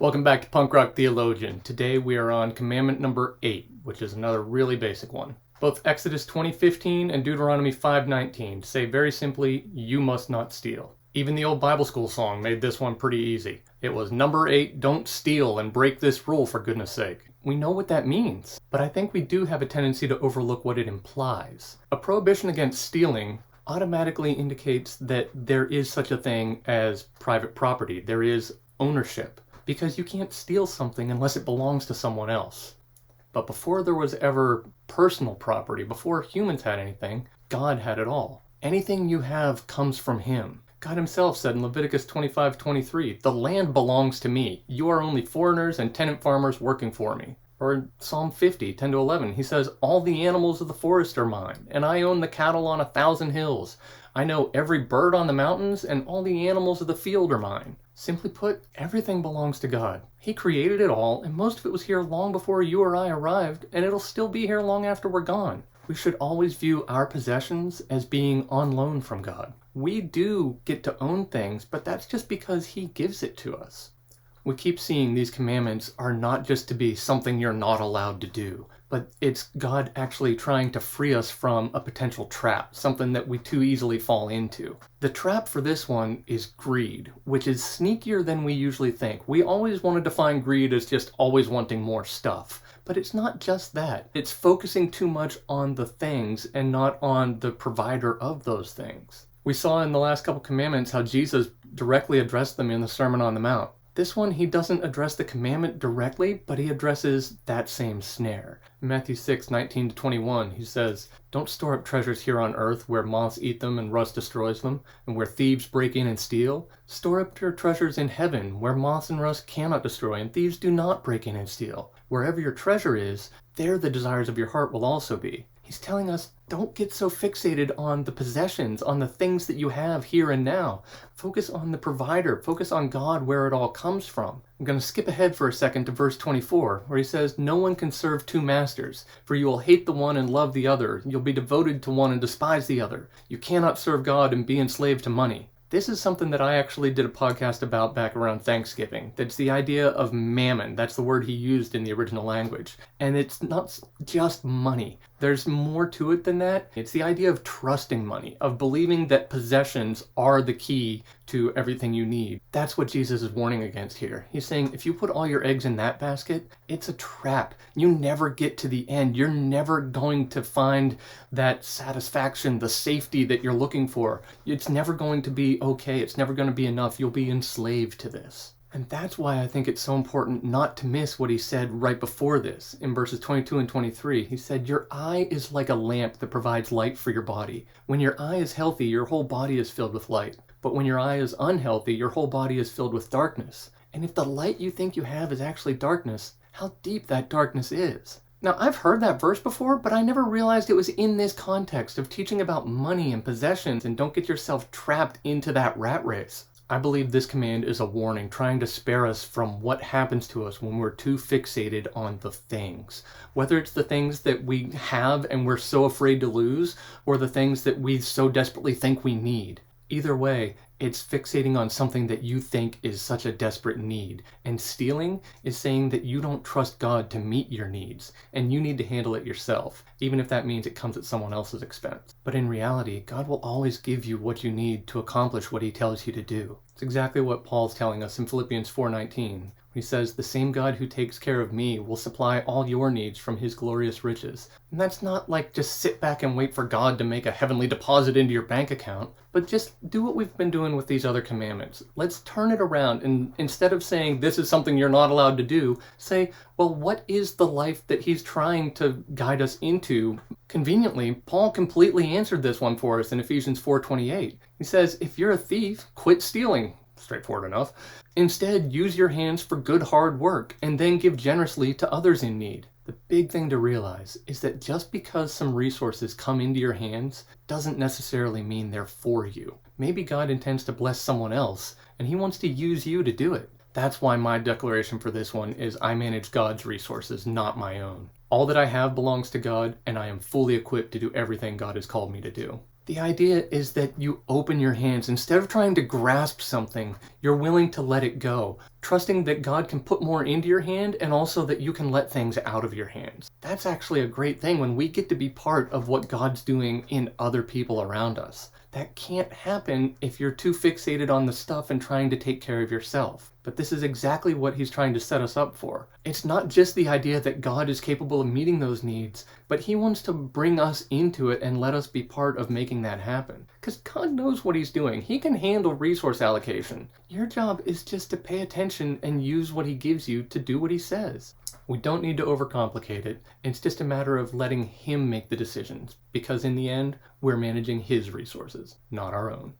Welcome back to Punk Rock Theologian. Today we are on commandment number 8, which is another really basic one. Both Exodus 20:15 and Deuteronomy 5:19 say very simply, you must not steal. Even the old Bible school song made this one pretty easy. It was number 8, don't steal and break this rule for goodness sake. We know what that means, but I think we do have a tendency to overlook what it implies. A prohibition against stealing automatically indicates that there is such a thing as private property. There is ownership. Because you can't steal something unless it belongs to someone else. But before there was ever personal property, before humans had anything, God had it all. Anything you have comes from Him. God Himself said in Leviticus 25:23, the land belongs to me. You are only foreigners and tenant farmers working for me. Or in Psalm 50:10-11, He says, all the animals of the forest are mine, and I own the cattle on 1,000 hills. I know every bird on the mountains, and all the animals of the field are mine. Simply put, everything belongs to God. He created it all, and most of it was here long before you or I arrived, and it'll still be here long after we're gone. We should always view our possessions as being on loan from God. We do get to own things, but that's just because He gives it to us. We keep seeing these commandments are not just to be something you're not allowed to do, but it's God actually trying to free us from a potential trap, something that we too easily fall into. The trap for this one is greed, which is sneakier than we usually think. We always want to define greed as just always wanting more stuff, but it's not just that. It's focusing too much on the things and not on the provider of those things. We saw in the last couple commandments how Jesus directly addressed them in the Sermon on the Mount. This one, He doesn't address the commandment directly, but He addresses that same snare. In Matthew 6:19-21, He says, don't store up treasures here on earth where moths eat them and rust destroys them, and where thieves break in and steal. Store up your treasures in heaven where moths and rust cannot destroy, and thieves do not break in and steal. Wherever your treasure is, there the desires of your heart will also be. He's telling us, don't get so fixated on the possessions, on the things that you have here and now. Focus on the provider. Focus on God, where it all comes from. I'm going to skip ahead for a second to verse 24, where He says, no one can serve two masters, for you will hate the one and love the other. You'll be devoted to one and despise the other. You cannot serve God and be enslaved to money. This is something that I actually did a podcast about back around Thanksgiving. That's the idea of mammon. That's the word He used in the original language. And it's not just money. There's more to it than that. It's the idea of trusting money, of believing that possessions are the key to everything you need. That's what Jesus is warning against here. He's saying if you put all your eggs in that basket, it's a trap. You never get to the end. You're never going to find that satisfaction, the safety that you're looking for. It's never going to be okay. It's never going to be enough. You'll be enslaved to this. And that's why I think it's so important not to miss what He said right before this. In verses 22 and 23, He said, your eye is like a lamp that provides light for your body. When your eye is healthy, your whole body is filled with light. But when your eye is unhealthy, your whole body is filled with darkness. And if the light you think you have is actually darkness, how deep that darkness is. Now, I've heard that verse before, but I never realized it was in this context of teaching about money and possessions and don't get yourself trapped into that rat race. I believe this command is a warning, trying to spare us from what happens to us when we're too fixated on the things. Whether it's the things that we have and we're so afraid to lose, or the things that we so desperately think we need. Either way, it's fixating on something that you think is such a desperate need. And stealing is saying that you don't trust God to meet your needs, and you need to handle it yourself, even if that means it comes at someone else's expense. But in reality, God will always give you what you need to accomplish what He tells you to do. It's exactly what Paul's telling us in Philippians 4:19. He says, the same God who takes care of me will supply all your needs from His glorious riches. And that's not like just sit back and wait for God to make a heavenly deposit into your bank account, but just do what we've been doing with these other commandments. Let's turn it around, and instead of saying this is something you're not allowed to do, say, well, what is the life that He's trying to guide us into? Conveniently, Paul completely answered this one for us in Ephesians 4:28. He says, if you're a thief, quit stealing. Straightforward enough. Instead, use your hands for good hard work and then give generously to others in need. The big thing to realize is that just because some resources come into your hands doesn't necessarily mean they're for you. Maybe God intends to bless someone else and He wants to use you to do it. That's why my declaration for this one is I manage God's resources, not my own. All that I have belongs to God, and I am fully equipped to do everything God has called me to do. The idea is that you open your hands. Instead of trying to grasp something, you're willing to let it go. trusting that God can put more into your hand and also that you can let things out of your hands. That's actually a great thing when we get to be part of what God's doing in other people around us. That can't happen if you're too fixated on the stuff and trying to take care of yourself. But this is exactly what he's trying to set us up for. It's not just the idea that God is capable of meeting those needs, but he wants to bring us into it and let us be part of making that happen. Because God knows what he's doing. He can handle resource allocation. Your job is just to pay attention and use what he gives you to do what he says. We don't need to overcomplicate it. It's just a matter of letting him make the decisions, because in the end, we're managing his resources, not our own.